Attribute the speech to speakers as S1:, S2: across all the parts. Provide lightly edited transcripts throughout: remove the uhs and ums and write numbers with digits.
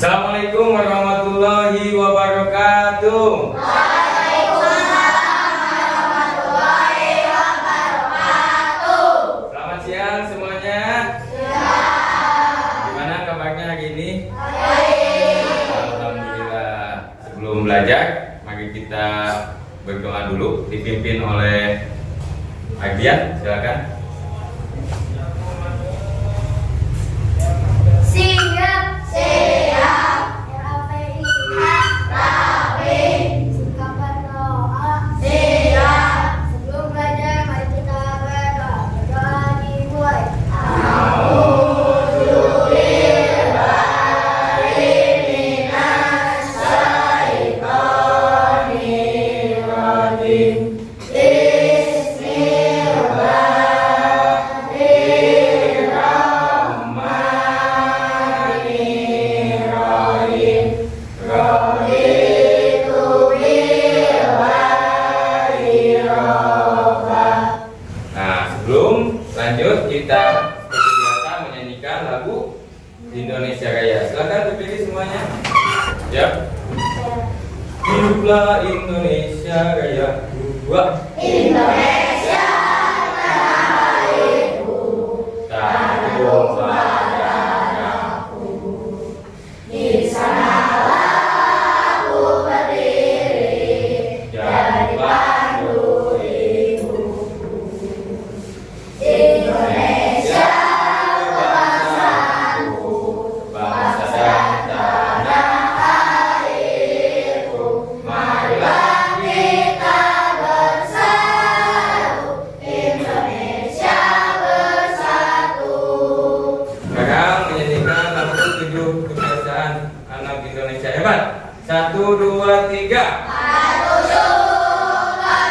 S1: Assalamualaikum warahmatullahi wabarakatuh.
S2: Waalaikumsalam warahmatullahi wabarakatuh.
S1: Selamat siang semuanya. Gimana kabarnya hari ini?
S2: Baik.
S1: Alhamdulillah. Sebelum belajar, mari kita berdoa dulu, dipimpin oleh Ardian. Silakan.
S2: Siap. Rapi. Sikap berdoa. Siap. Sebelum belajar, mari kita berdoa. Berdoa dimulai.
S1: Lanjut, kita seperti biasa menyanyikan lagu Indonesia Raya. Silakan berdiri semuanya. Ya. Hiduplah Indonesia Raya.
S2: Indonesia
S1: Satu padaku.
S2: di sanalah aku berdiri
S1: Jadi
S2: pandu ibu. Indonesia bangsaku,
S1: bangsa dan tanah
S2: airku, marilah kita bersatu, Indonesia bersatu.
S1: sekarang menyanyikan lagu 7 kebiasaan anak Indonesia hebat. 1, 2, 3.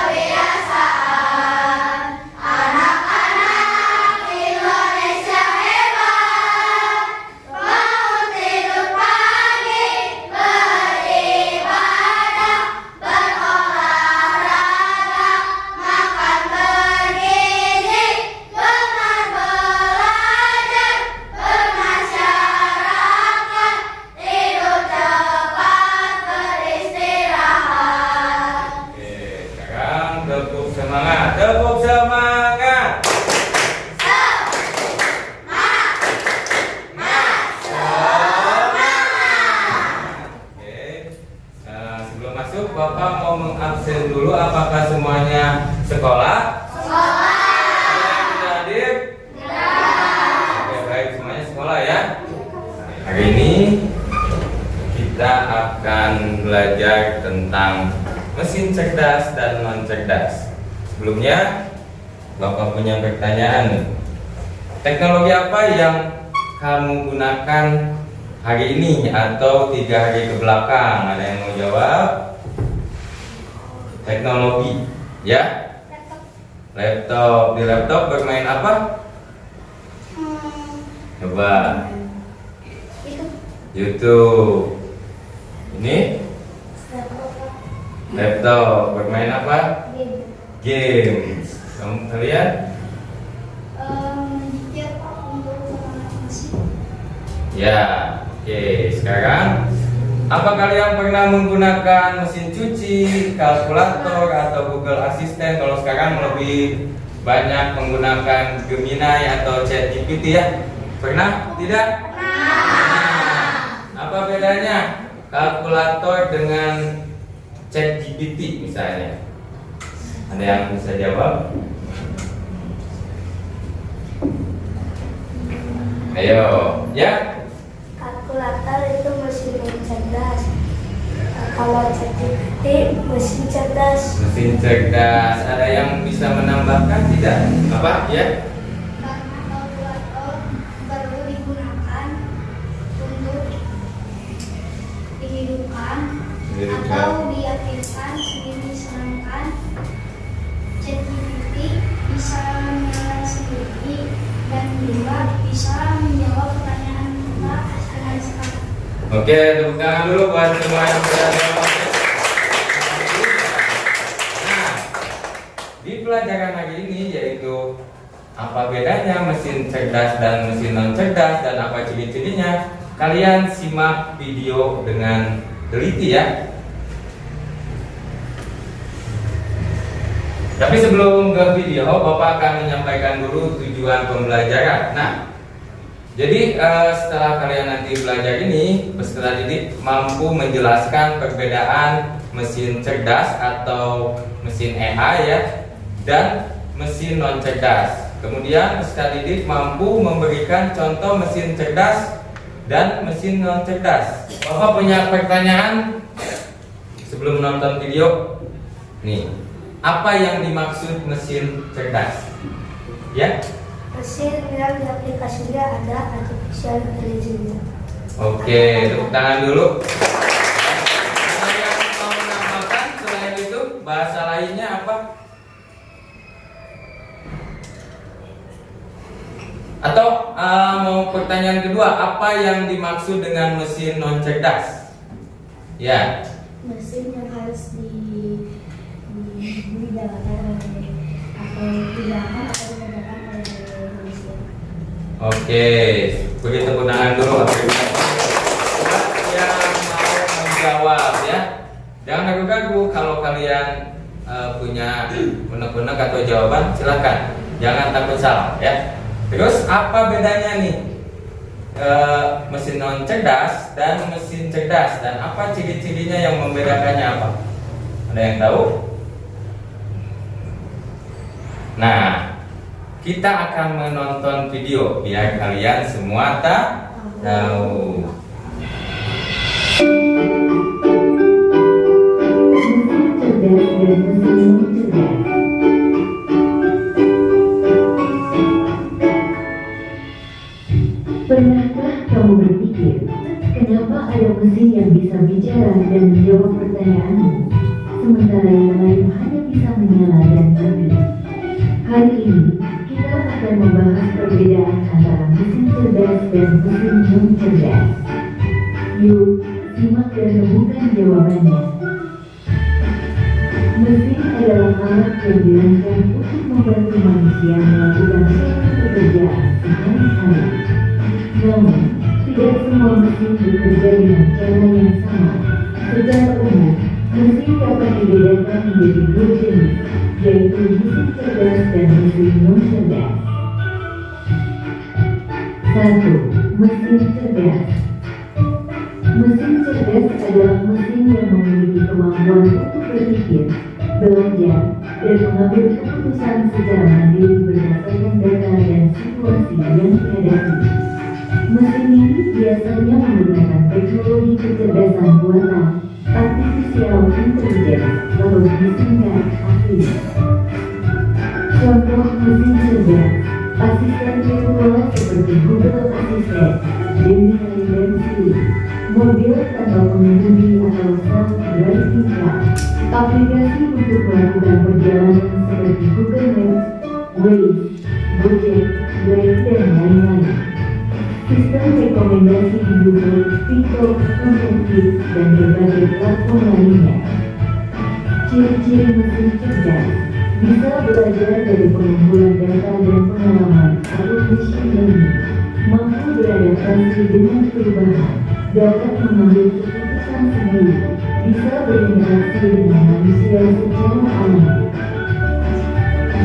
S2: Kebiasaan anak-anak Indonesia hebat, bangun tidur pagi, beribadah, berolahraga, makan bergizi, gemar belajar, bermasyarakat, tidur cepat, beristirahat.
S1: Oke, sekarang tepuk semangat. Tepuk semangat. Oke. Sebelum masuk, Bapak mau mengabsen dulu. Apakah semuanya sekolah?
S2: Sekolah.
S1: Ada yang tidak hadir? Oke, baik, semuanya sekolah ya. Hari ini kita akan belajar tentang mesin cerdas dan non cerdas. Sebelumnya, Bapak punya pertanyaan nih. Teknologi apa yang kamu gunakan hari ini atau 3 hari ke belakang? Ada yang mau jawab? Teknologi, ya? Laptop. Di laptop bermain apa? Coba. YouTube. Ini laptop bermain apa? Game. Kamu lihat? Ya. Oke. Sekarang, apa kalian pernah menggunakan mesin cuci, kalkulator, atau Google Assistant? Kalau sekarang lebih banyak menggunakan Gemini atau ChatGPT ya? Pernah? Tidak? Apa bedanya kalkulator dengan ChatGPT misalnya? Ada yang bisa jawab? Ayo, ya?
S2: Kalkulator itu mesin yang cerdas. Kalau ChatGPT mesin cerdas.
S1: Mesin cerdas. Ada yang bisa menambahkan tidak? Apa? Ya?
S2: Karena kalkulator baru digunakan untuk dihidupkan atau diaktifkan sendiri, sedangkan ChatGPT bisa menyala sendiri dan juga bisa menjawab pertanyaan kita dengan cepat.
S1: Oke, tepuk tangan dulu buat semua yang sudah jawab. Nah, di pelajaran hari ini yaitu apa bedanya mesin cerdas dan mesin non cerdas dan apa ciri-cirinya? kalian simak video dengan teliti ya. Tapi sebelum ke video, Bapak akan menyampaikan dulu tujuan pembelajaran. Nah, jadi setelah kalian nanti belajar ini, peserta didik mampu menjelaskan perbedaan mesin cerdas atau mesin AI ya, dan mesin non cerdas. Kemudian peserta didik mampu memberikan contoh mesin cerdas dan mesin non cerdas. Bapak punya pertanyaan sebelum nonton video? Nih, apa yang dimaksud mesin cerdas? Ya?
S2: Mesin yang di aplikasinya ada artificial intelligence.
S1: Oke, tepuk tangan dulu. Ada yang mau menambahkan selain itu, bahasa lainnya apa? Atau mau pertanyaan kedua, apa yang dimaksud dengan mesin non cerdas? Ya.
S2: Mesin yang harus dijalankan atau dikerjakan oleh manusia.
S1: Oke, beri tepuk tangan dulu. Yang mau menjawab ya, jangan ragu-ragu. Kalau kalian punya unek-unek atau jawaban, silakan. Jangan takut salah ya. Terus apa bedanya nih mesin non cerdas dan mesin cerdas, dan apa ciri-cirinya yang membedakannya apa? Ada yang tahu? Nah, kita akan menonton video biar kalian semua tahu.
S3: Pernahkah kamu berpikir, kenapa ada mesin yang bisa bicara dan menjawab pertanyaanmu, sementara yang lain hanya bisa menyala dan mati? Hari ini, kita akan membahas perbedaan antara mesin cerdas dan mesin non cerdas. Yuk, simak dan temukan jawabannya. Mesin adalah alat yang dirancang untuk membantu manusia melakukan suatu pekerjaan sehari-hari. Namun, tidak semua mesin bekerja dengan cara yang sama. Secara umum, mesin dapat dibedakan menjadi dua jenis, yaitu mesin cerdas dan mesin non cerdas. 1. Mesin cerdas. Mesin cerdas adalah mesin yang memiliki kemampuan untuk berpikir, belajar, dan mengambil keputusan secara mandiri berdasarkan data dan situasi yang dihadapi. Mesin ini biasanya menggunakan teknologi kecerdasan buatan, artificial intelligence, atau disingkat AI. Contoh mesin cerdas, asisten virtual seperti Google Assistant, Gemini dan Siri, mobil tanpa pengemudi atau self-driving car, aplikasi untuk melakukan perjalanan seperti Google Maps, Waze, Gojek, Drive, dan lain-lain. Sistem rekomendasi di Google, TikTok, Netflix, dan berbagai platform lainnya. Ciri-ciri mesin cerdas bisa belajar dari pengumpulan data dan pengalaman atau machine learning, mampu beradaptasi dengan perubahan, dapat mengambil keputusan sendiri, bisa berinteraksi dengan manusia secara alami.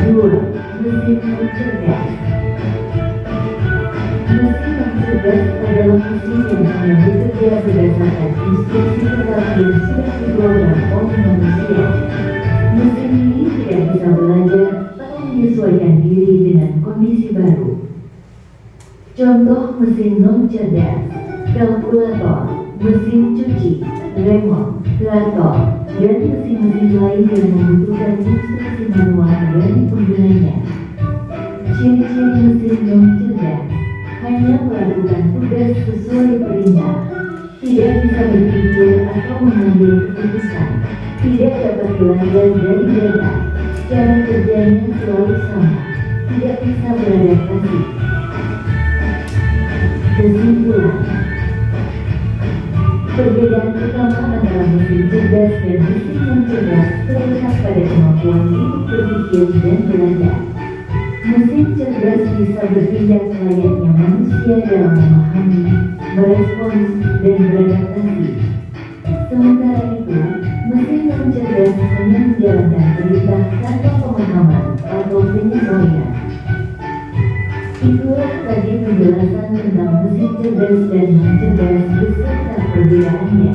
S3: 2. Mesin non cerdas. Mesin non cerdas adalah mesin yang hanya bekerja berdasarkan instruksi tetap yang sudah diprogram oleh manusia. Mesin ini tidak bisa belajar atau menyesuaikan diri dengan kondisi baru. Contoh mesin non cerdas: kalkulator, mesin cuci, remote, traktor, dan mesin-mesin lain yang membutuhkan instruksi manual dari penggunanya. Ciri-ciri mesin non cerdas: hanya melakukan tugas sesuai perintah, tidak bisa berpikir atau mengambil keputusan, tidak dapat belajar dari data, cara kerjanya selalu sama, tidak bisa beradaptasi. Kesimpulan: perbedaan utama antara mesin cerdas dan mesin non cerdas terletak pada kemampuan untuk berpikir dan belajar. Mesin cerdas bisa bertindak layaknya manusia dalam memahami, merespons, dan beradaptasi. Sementara itu, mesin non cerdas hanya menjalankan perintah tanpa pemahaman atau penyesuaian. Itulah tadi penjelasan tentang mesin cerdas dan non cerdas beserta perbedaannya.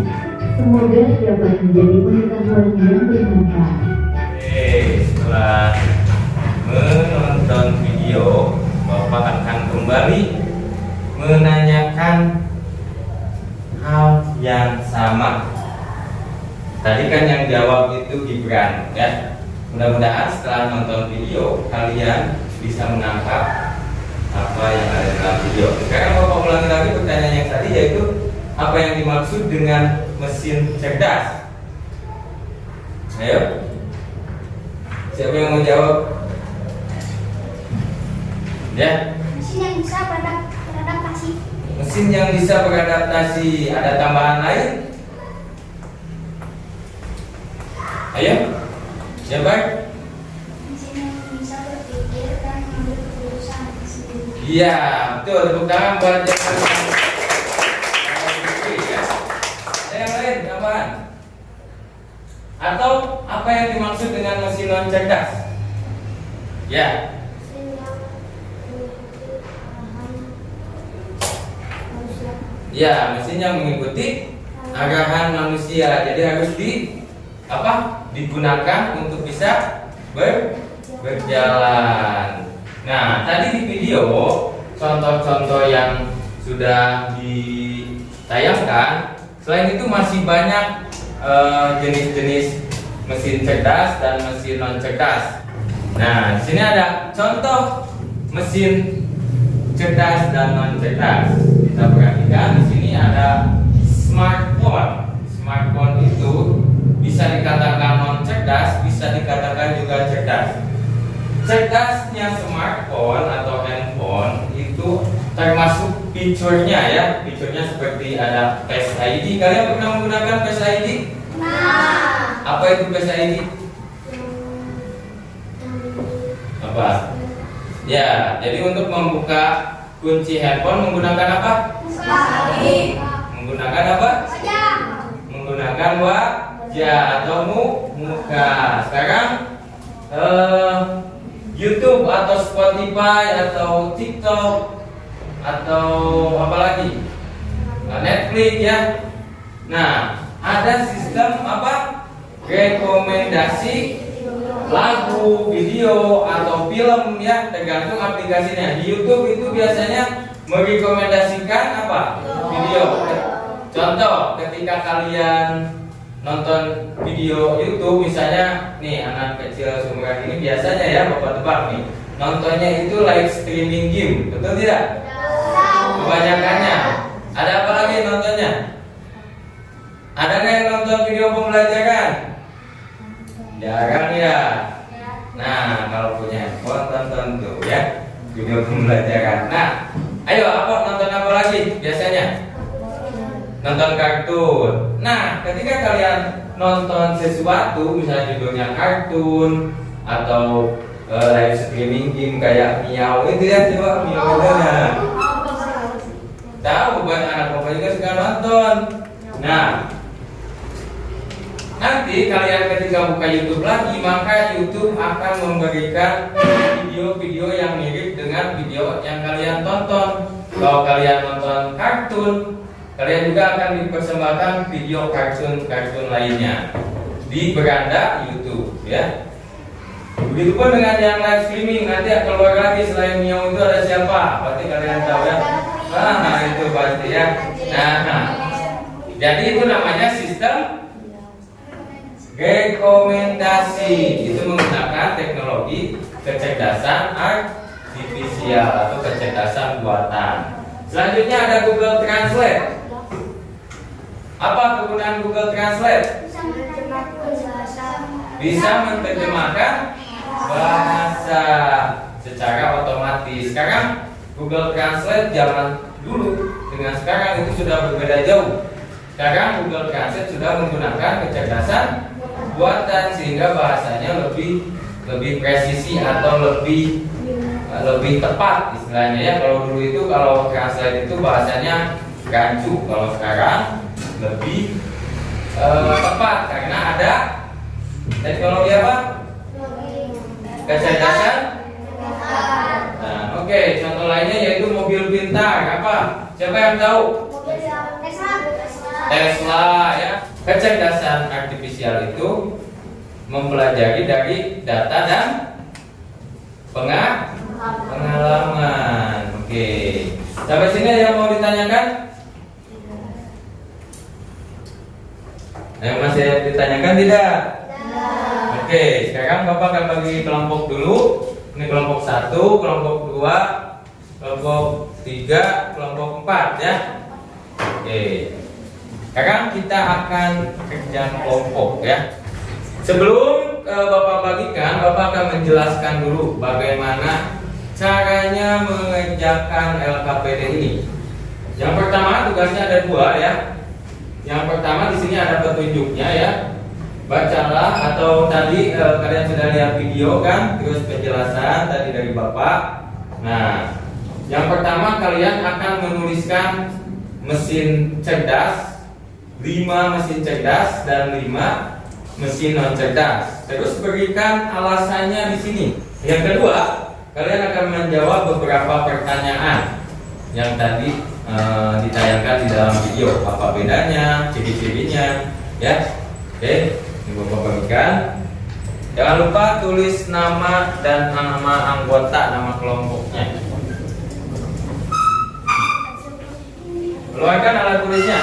S3: Semoga dapat menjadi pengetahuan yang bermanfaat.
S1: Oke, setelah menonton video, Bapak akan kembali menanyakan hal yang sama. Tadi kan yang jawab itu Gibran, ya. Mudah-mudahan setelah nonton video kalian bisa menangkap apa yang ada dalam video. Sekarang Bapak ulangi lagi pertanyaan yang tadi, yaitu apa yang dimaksud dengan mesin cerdas? Ayo, siapa yang mau jawab? Ya,
S2: Mesin yang bisa beradaptasi.
S1: mesin yang bisa beradaptasi. Ada tambahan lain? Ayo, siapa?
S2: Mesin yang bisa berpikir dan mengambil keputusan sendiri.
S1: Iya, betul. Tepuk tangan buat yang ya. Ada yang lain tambahan? Atau apa yang dimaksud dengan mesin non cerdas? Ya,
S2: Mesin yang mengikuti arahan manusia.
S1: ya, mesin yang mengikuti arahan manusia. Jadi harus digunakan untuk bisa berjalan. Nah, tadi di video contoh-contoh yang sudah ditayangkan, selain itu masih banyak jenis-jenis mesin cerdas dan mesin non cerdas. Nah, di sini ada contoh mesin cerdas dan non cerdas. Kita perhatikan di sini ada smartphone. Smartphone itu bisa dikatakan non cerdas, bisa dikatakan juga cerdas. Cerdasnya smartphone atau handphone itu termasuk fiturnya, ya. Fiturnya seperti ada Face ID. Kalian pernah menggunakan Face ID?
S2: Nah,
S1: Apa itu Face ID? Apa? Ya, jadi untuk membuka kunci handphone menggunakan apa? Menggunakan apa? Menggunakan wajah atau muka. Sekarang YouTube atau Spotify atau TikTok atau apa lagi? Netflix, ya. Nah, ada sistem apa? Rekomendasi lagu, video atau film, ya, tergantung aplikasinya. Di YouTube itu biasanya merekomendasikan apa? Video. Contoh, ketika kalian nonton video YouTube, misalnya nih anak kecil seumuran ini biasanya, ya, Bapak tebak nih, nontonnya itu live streaming game, betul tidak? Kebanyakannya. Ada apa lagi nontonnya? Ada nggak yang nonton video pembelajaran? Jarang, ya. Nah, kalau punya handphone tonton tuh, ya, video pembelajaran. Nah, ayo nonton apa lagi biasanya? Nonton kartun. Nah, ketika kalian nonton sesuatu, misalnya judulnya kartun atau live streaming game kayak Miao itu, ya, coba Miao itu, ya. Tahu, buat anak bapak juga suka nonton. Nah, nanti kalian ketika buka YouTube lagi, maka YouTube akan memberikan video-video yang mirip dengan video yang kalian tonton. Kalau kalian nonton kartun, kalian juga akan dipersembahkan video kartun-kartun lainnya di beranda YouTube, ya. Begitupun dengan yang live streaming, nanti keluar lagi selain Mio itu ada siapa? Pasti kalian tahu, ya. Nah, itu pasti, ya. Nah, jadi itu namanya sistem rekomendasi. Itu menggunakan teknologi kecerdasan artifisial atau kecerdasan buatan. Selanjutnya ada Google Translate. Apa kegunaan Google Translate? Bisa menerjemahkan bahasa secara otomatis. Sekarang Google Translate zaman dulu dengan sekarang itu sudah berbeda jauh. Sekarang Google Translate sudah menggunakan kecerdasan buatan sehingga bahasanya lebih presisi atau lebih lebih tepat istilahnya ya. Kalau dulu itu kalau translate itu bahasanya rancu, kalau sekarang lebih tepat karena ada teknologi apa? Kecerdasan. Nah, oke, contoh lainnya yaitu mobil pintar. Apa? Siapa yang tahu? Tesla ya. Kecerdasan artifisial itu mempelajari dari data dan pengalaman. Oke. Sampai sini ada yang mau ditanyakan? Yang masih ditanyakan tidak? Oke, sekarang Bapak akan bagi kelompok dulu. Ini kelompok 1, kelompok 2, kelompok 3, kelompok 4 ya. Oke. Sekarang kita akan kerja kelompok ya. Sebelum Bapak bagikan, Bapak akan menjelaskan dulu bagaimana caranya mengerjakan LKPD ini. Yang pertama tugasnya ada 2 ya. Yang pertama di sini ada petunjuknya ya. Bacalah atau tadi kalian sudah lihat video kan, terus penjelasan tadi dari Bapak. Nah, yang pertama kalian akan menuliskan mesin cerdas, 5 mesin cerdas dan 5 mesin non cerdas. Terus berikan alasannya di sini. Yang kedua, kalian akan menjawab beberapa pertanyaan yang tadi ditayangkan di dalam video. Apa bedanya, ciri-cirinya, ya? Oke, ini Bapak bagikan. Jangan lupa tulis nama dan nama anggota, nama kelompoknya. Keluarkan alat tulisnya.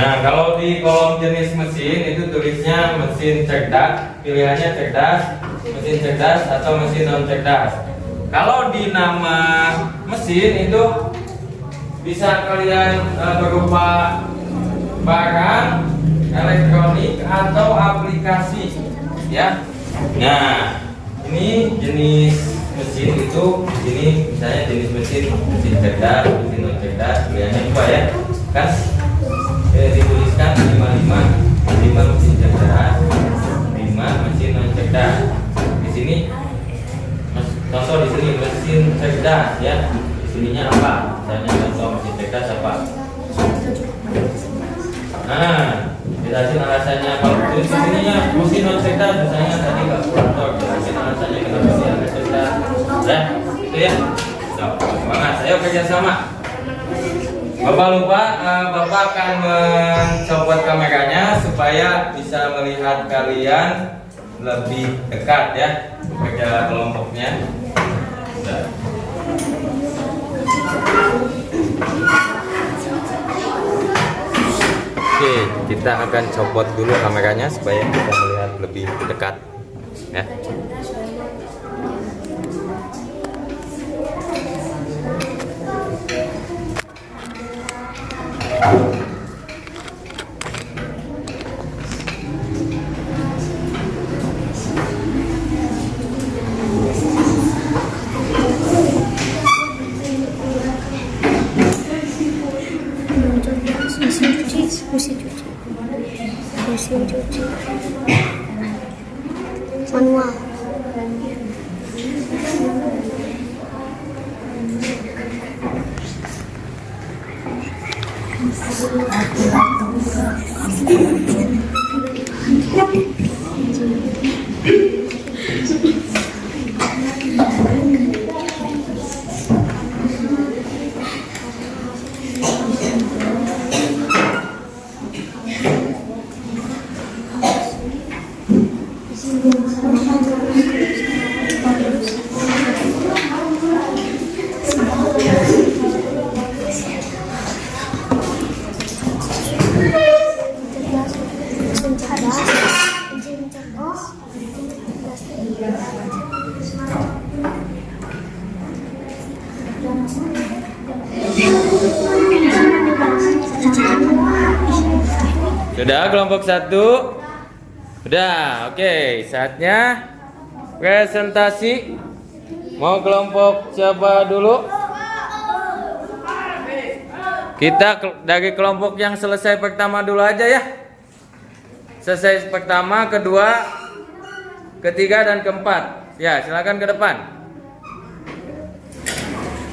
S1: Nah, kalau di kolom jenis mesin itu tulisnya mesin cerdas, pilihannya cerdas, mesin cerdas atau mesin non cerdas. Kalau di nama mesin itu bisa kalian berupa barang elektronik atau aplikasi, ya. Nah, ini jenis mesin itu, ini misalnya jenis mesin cerdas, mesin non cerdas, pilihannya 2 ya, kan? Dituliskan 5 mesin cerdas, 5 mesin non cerdas. Di sini contoh di sini mesin cerdas ya. Di sininya apa? Misalnya contoh mesin cerdas apa? Nah, jelasin alasannya. Kalau di sininya mesin non cerdas, misalnya tadi kalkulator, jelasin alasannya kenapa dia non cerdas. Ya, itu ya. Semangat, ayo kerjasama. Bapak lupa, Bapak akan mencopot kameranya supaya bisa melihat kalian lebih dekat ya, kerja kelompoknya. Oke, kita akan copot dulu kameranya supaya kita melihat lebih dekat ya.
S2: Mesin cuci manual.
S3: Thank you.
S1: Sudah kelompok 1? Sudah, oke. Saatnya presentasi. Mau kelompok siapa dulu? Kita dari kelompok yang selesai pertama dulu aja ya. Selesai pertama, kedua, ketiga, dan keempat. Ya, silakan ke depan.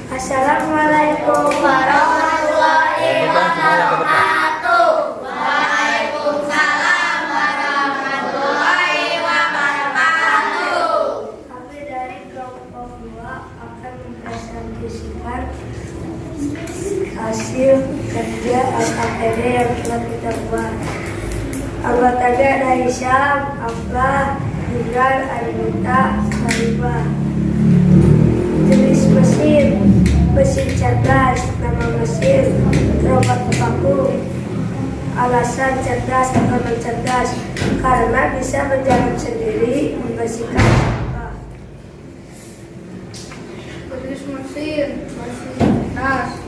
S2: Assalamualaikum warahmatullahi
S1: Bukan semuanya ke depan.
S2: wabarakatuh. Waalaikumsalam warahmatullahi wabarakatuh. Kami dari kelompok 2 akan mempresentasikan hasil kerja LKPD yang telah kita buat. Anggotanya ada Hisyam, Ablah, Gibran, Arita, Saribah. Jenis mesin, mesin cerdas, nama mesin, robot terpaku. Alasan cerdas atau non cerdas, karena bisa berjalan sendiri, membersihkan sampah. Jenis mesin, mesin cerdas,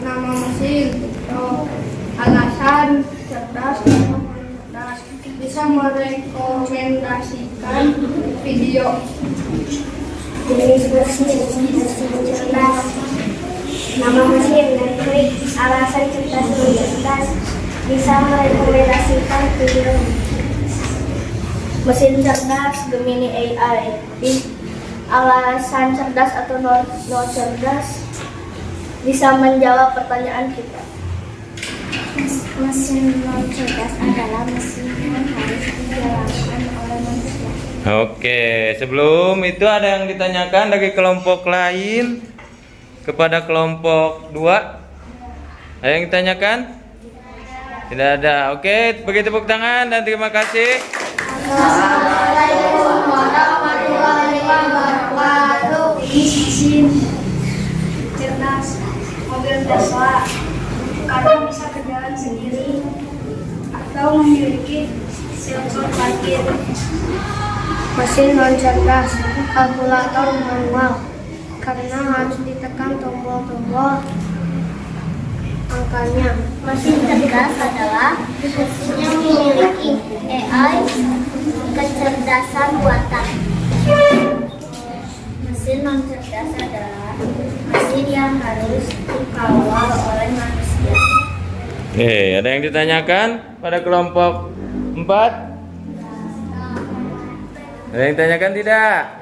S2: nama mesin, alasan cerdas, cerdas, bisa merekomendasikan video. Jenis mesin, mesin cerdas, nama mesin, Netflix, alasan cerdas dan cerdas, bisa merekomendasikan video. Mesin cerdas, Gemini AI, alasan cerdas atau non cerdas, bisa menjawab pertanyaan kita. Mesin non cerdas adalah mesin yang harus dijalankan oleh manusia.
S1: Oke, sebelum itu ada yang ditanyakan dari kelompok lain kepada kelompok 2? Ada yang ditanyakan? Tidak ada. Oke, beri tepuk tangan dan terima kasih.
S2: Assalamualaikum warahmatullahi wabarakatuh. Mesin cerdas, mobil Tesla, karena bisa berjalan sendiri atau memiliki sensor parkir. Mesin non cerdas, kalkulator manual, karena harus ditekan tombol-tombol angkanya.
S4: Mesin cerdas adalah mesin yang memiliki AI, kecerdasan buatan. Mesin non cerdas adalah mesin yang harus dikawal oleh manusia.
S1: Ada yang ditanyakan pada kelompok 4? Ada yang ditanyakan tidak?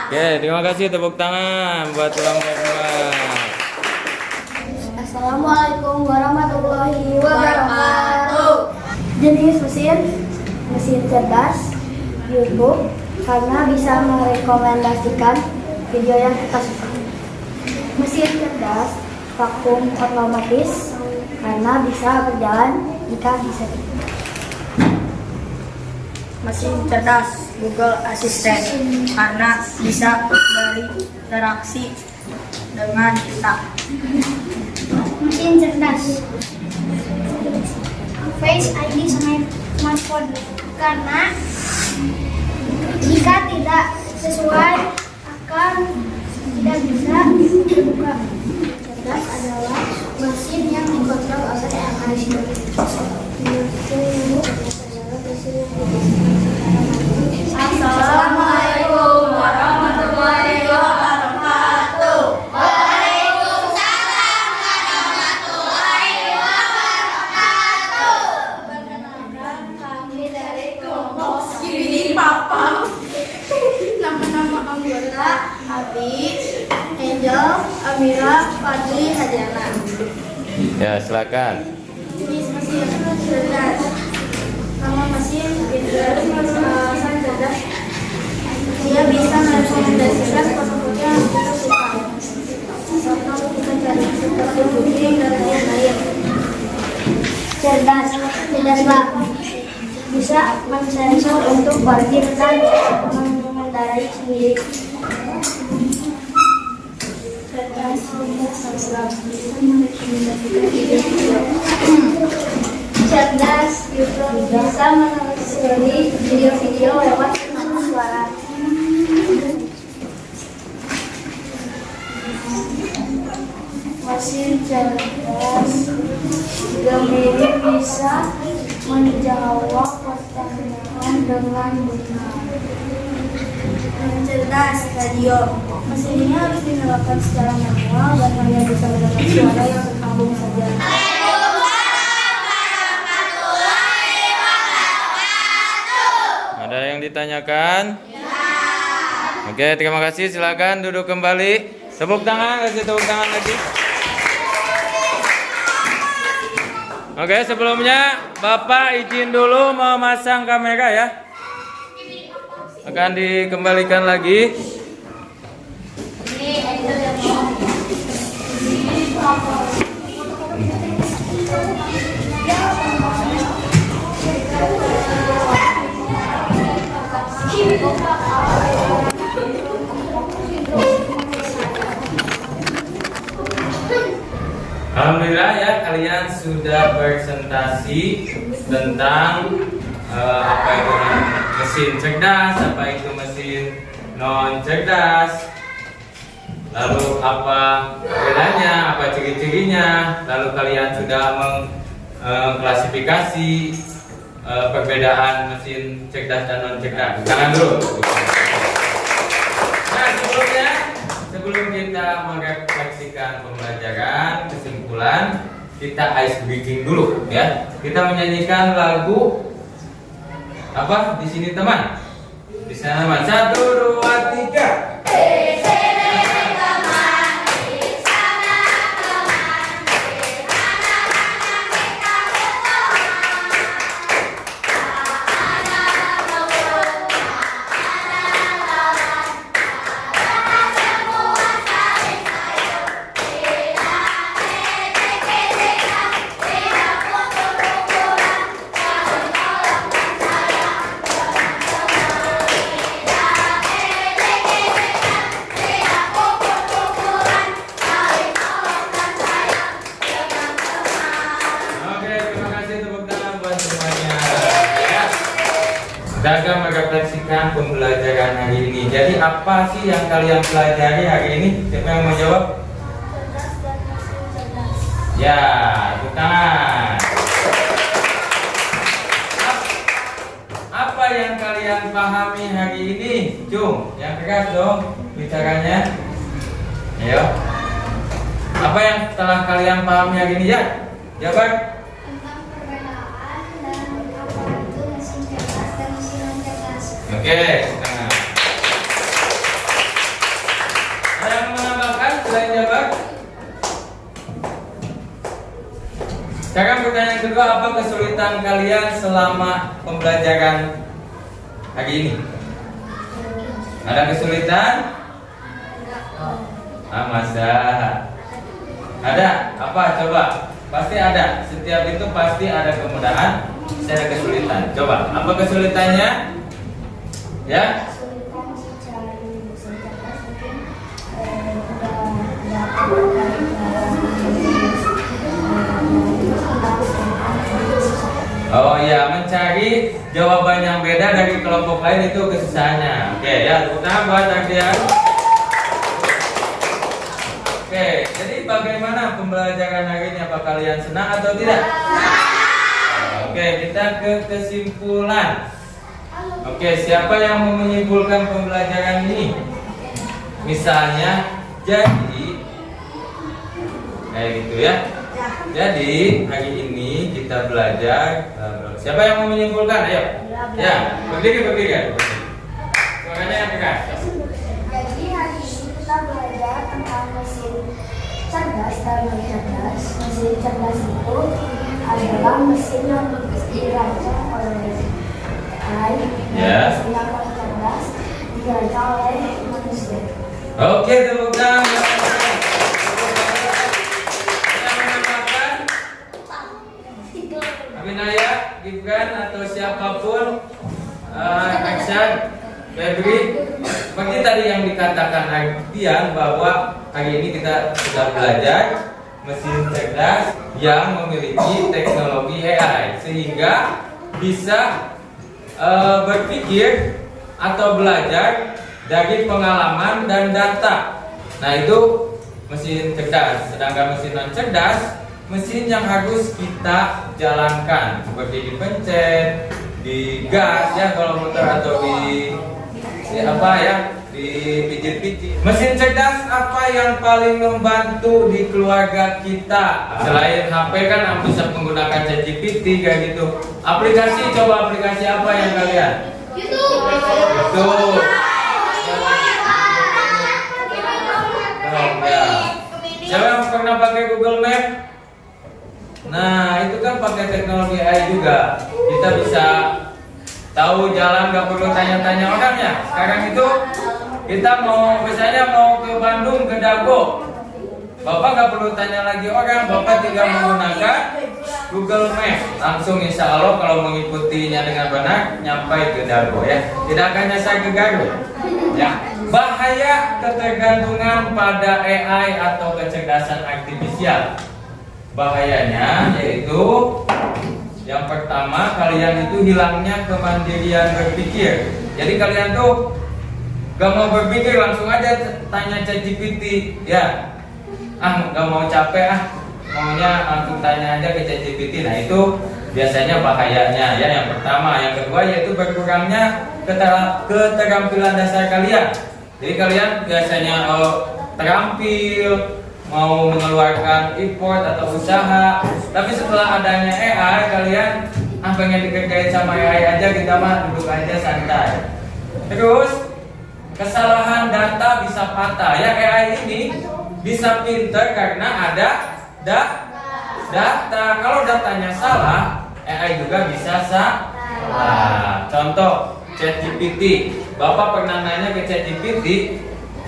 S1: Oke, terima kasih, tepuk tangan buat kelompok 4.
S2: Assalamualaikum warahmatullahi wabarakatuh. Jenis mesin, mesin cerdas, YouTube, karena bisa merekomendasikan video yang kita suka. Mesin cerdas, vakum otomatis, karena bisa berjalan jika bisa. Mesin cerdas, Google Assistant, karena bisa berinteraksi dengan kita. Mesin cerdas, Face ID smartphone, karena jika tidak sesuai akan tidak bisa dibuka. Cerdas adalah mesin yang dikontrol oleh AI. Assalamualaikum warahmatullahi wabarakatuh. Waalaikumsalam warahmatullahi wabarakatuh. Perkenalkan, kami dari kelompok Skibidi Papa. Nama-nama anggota Abi, Angel, Amira, Fadli, Hadiana.
S1: Ya, silakan.
S2: Jenis mesin cerdas, nama mesin alasan cerdas, dia bisa merekomendasikan foto-foto yang kita suka atau kita cari seperti booking dan lain-lain. Cerdas, cerdaslah, bisa mensensor untuk parkir dan mengendarai sendiri. Cerdas, bisa merekomendasikan video. Cerdas, YouTube, bisa menelusuri video-video lewat suara. Mesin cerdas, Gemini bisa menjawab pertanyaan dengan benar.
S4: Cerdas radio. Mesin ini harus dinyalakan secara manual dan hanya bisa mendapat suara yang tersambung saja.
S1: Ada yang ditanyakan? Oke, terima kasih. Silakan duduk kembali. Tepuk tangan, kasih tepuk tangan lagi. Oke, sebelumnya Bapak izin dulu memasang kamera ya. Akan dikembalikan lagi. Alhamdulillah ya, kalian sudah presentasi tentang apa itu mesin cerdas, apa itu mesin non cerdas, lalu apa bedanya, apa ciri-cirinya, lalu kalian sudah mengklasifikasi perbedaan mesin cerdas dan non cerdas. Jangan dulu. Nah, sebelum kita merefleksikan pembelajaran, kesimpulan, kita ice breaking dulu ya. Kita menyanyikan lagu apa di sini teman? Di sana teman. 1, 2, 3. Kita merefleksikan pembelajaran hari ini. Jadi apa sih yang kalian pelajari hari ini? Siapa yang mau jawab?
S4: Cerdas dan mesin cerdas.
S1: Ya, tepuk tangan. Apa yang kalian pahami hari ini? Cung, yang keras dong bicaranya. Ayo. Apa yang telah kalian pahami hari ini ya? Jawab.
S2: Tentang perbedaan dan apa itu mesin cerdas dan mesin non cerdas.
S1: Oke, setengah. Ada yang menambahkan selain jawaban? Sekarang pertanyaan kedua, apa kesulitan kalian selama pembelajaran hari ini? Ada kesulitan? Masa? Ada? Apa? Coba. Pasti ada. Setiap itu pasti ada kemudahan, pasti ada kesulitan. Coba, apa kesulitannya? Ya?
S4: Kesulitan mencari mesin cerdas mungkin
S1: Oh iya, mencari jawaban yang beda dari kelompok lain itu kesusahannya. Oke ya, tepuk tangan buat Ardian. Oke, jadi bagaimana pembelajaran hari ini? Apa kalian senang atau tidak? Oke, kita ke kesimpulan. Oke, siapa yang mau menyimpulkan pembelajaran ini? Misalnya, jadi kayak gitu ya. Jadi hari ini kita belajar. Siapa yang mau menyimpulkan? Ayo. Ya, berdiri. Suaranya yang keras.
S2: Jadi hari ini kita belajar tentang mesin cerdas dan non cerdas. Mesin cerdas itu adalah mesin yang dirancang oleh AI.
S1: Ya.
S2: Mesin yang non cerdas dirancang oleh manusia.
S1: Oke, tepuk tangan. Aminaya, Gibran atau siapapun, Action, Febri. Seperti tadi yang dikatakan Ardian bahwa hari ini kita sudah belajar mesin cerdas yang memiliki teknologi AI sehingga bisa berpikir atau belajar dari pengalaman dan data. Nah itu mesin cerdas. Sedangkan mesin non cerdas mesin yang harus kita jalankan, seperti dipencet, digas ya kalau motor, atau di apa ya, dipijit-pijit. Mesin cerdas apa yang paling membantu di keluarga kita? Selain HP kan bisa menggunakan ChatGPT kayak gitu. Aplikasi, coba aplikasi apa yang kalian? YouTube. Ya. Siapa yang pernah pakai Google Map? Nah, itu kan pakai teknologi AI juga. Kita bisa tahu jalan, nggak perlu tanya-tanya orangnya. Sekarang itu kita misalnya mau ke Bandung, ke Dago, Bapak nggak perlu tanya lagi orang, Bapak tinggal menggunakan Google Map, langsung insya Allah kalau mengikutinya dengan benar nyampai ke Dago ya. Tidak akan nyasar ke Garut. Ya. Bahaya ketergantungan pada AI atau kecerdasan artifisial. Bahayanya yaitu yang pertama, kalian itu hilangnya kemandirian berpikir. Jadi kalian tuh gak mau berpikir, langsung aja tanya ChatGPT ya. Gak mau capek maunya langsung tanya aja ke ChatGPT. Nah itu biasanya bahayanya ya. Yang pertama, yang kedua yaitu berkurangnya keterampilan dasar kalian. Jadi kalian biasanya terampil mau mengeluarkan import atau usaha, tapi setelah adanya AI kalian pengen dikerjain sama AI aja, kita mah duduk aja santai. Terus kesalahan data bisa patah ya. AI ini bisa pinter karena ada data. Kalau datanya salah, AI juga bisa salah. Contoh ChatGPT. Bapak pernah nanya ke ChatGPT,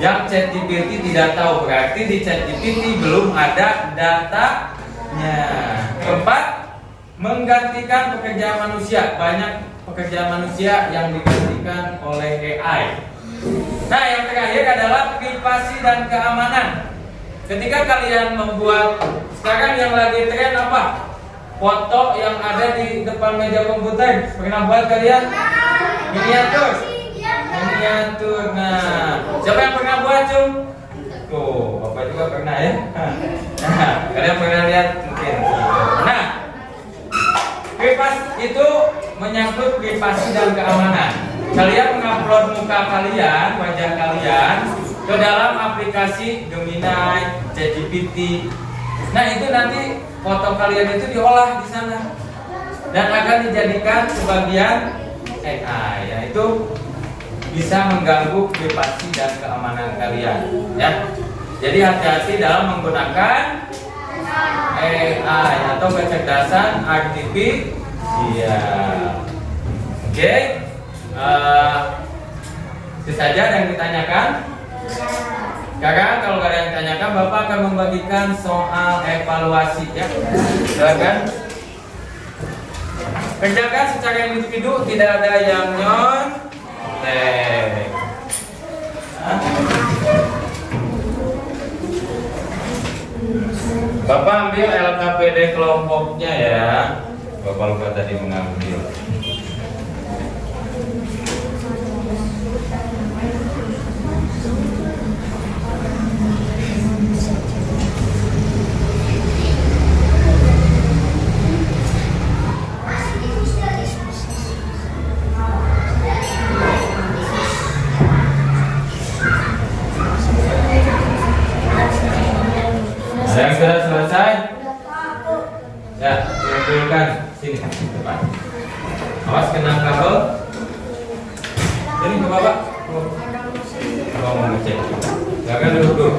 S1: yang ChatGPT tidak tahu, berarti di ChatGPT belum ada datanya. Keempat, menggantikan pekerjaan manusia. Banyak pekerjaan manusia yang digantikan oleh AI. Nah, yang terakhir adalah privasi dan keamanan. Ketika kalian membuat, sekarang yang lagi tren apa? Foto yang ada di depan meja komputer. Pernah buat kalian? Miniatur. Nah, siapa yang pernah buat, Cung? Tuh, Bapak juga pernah ya. Nah, kalian pernah lihat mungkin. Nah, privasi itu menyangkut privasi dan keamanan. Kalian mengupload muka kalian, wajah kalian ke dalam aplikasi Gemini, ChatGPT. Nah, itu nanti foto kalian itu diolah di sana dan akan dijadikan sebagian AI, yaitu bisa mengganggu privasi dan keamanan kalian ya. Jadi hati-hati dalam menggunakan AI atau kecerdasan artifisial. Oke. Itu saja yang ditanyakan. Sekarang kalau ada yang ditanyakan, Bapak akan membagikan soal evaluasi ya. Silakan. Kerjakan secara individu, tidak ada yang Bapak ambil LKPD kelompoknya ya. Bapak lupa tadi mengambil. Yang sudah selesai? Ya, kumpulkan sini depan. Awas kena kabel. Ini ke Bapak. Kalau mau ngecek, silakan duduk dulu.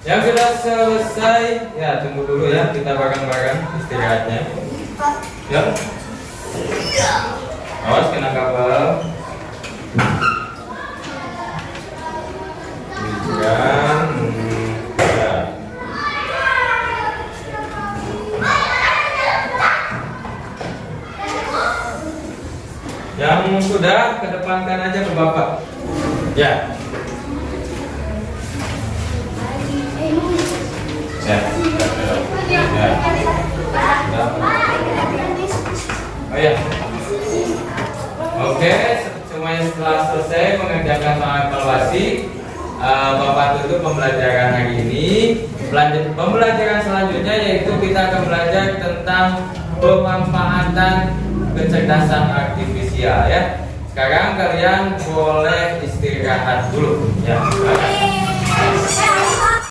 S1: Yang sudah selesai, ya tunggu dulu ya, kita bareng-bareng istirahatnya. Ya. Awas kena kabel. Yang sudah kedepankan aja ke Bapak. Ya. Ya. Oh ya. Oke, semuanya setelah selesai mengerjakan soal evaluasi, Bapak tutup pembelajaran hari ini. Pembelajaran selanjutnya yaitu kita akan belajar tentang pemanfaatan kecerdasan artifisial ya. Sekarang kalian boleh istirahat dulu ya.